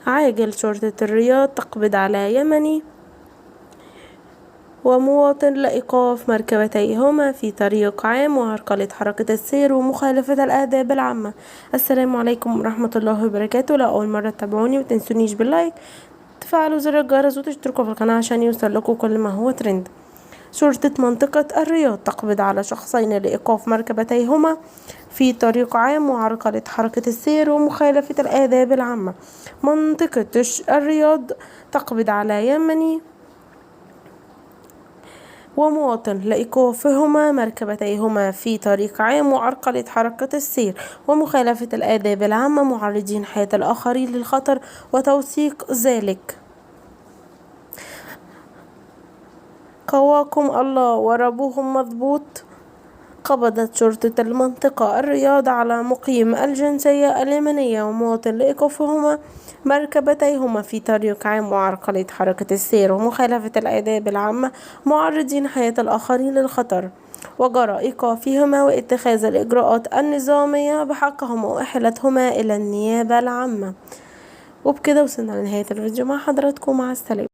عاجل شرطة الرياض تقبض على يمني ومواطن لإيقاف مركبتيهما في طريق عام وعرقلة حركة السير ومخالفة الآداب العامة. السلام عليكم ورحمة الله وبركاته. لو أول مرة تتابعوني متنسونيش باللايك، تفعلوا زر الجرس وتشتركوا في القناة عشان يوصلكوا كل ما هو ترند. شرطة منطقة الرياض تقبض على شخصين لإيقاف مركبتيهما في طريق عام وعرقلة حركة السير ومخالفة الآداب العامة. منطقة الرياض تقبض على يمني ومواطن لإيقافهما مركبتيهما في طريق عام وعرقلة حركة السير ومخالفة الآداب العامة، معرضين حياة الآخرين للخطر وتوثيق ذلك. قواكم الله وربوهم مضبوط. قبضت شرطة المنطقة الرياض على مقيم الجنسية اليمنية ومواطن لإيقافهما مركبتيهما في طريق عام وعرقلة حركة السير ومخالفة الآداب العامة، معرضين حياة الآخرين للخطر، وجرى إيقافهما واتخاذ الإجراءات النظامية بحقهما وإحالتهما إلى النيابة العامة. وبكده وصلنا لنهاية الفيديو مع حضراتكم، مع السلامة.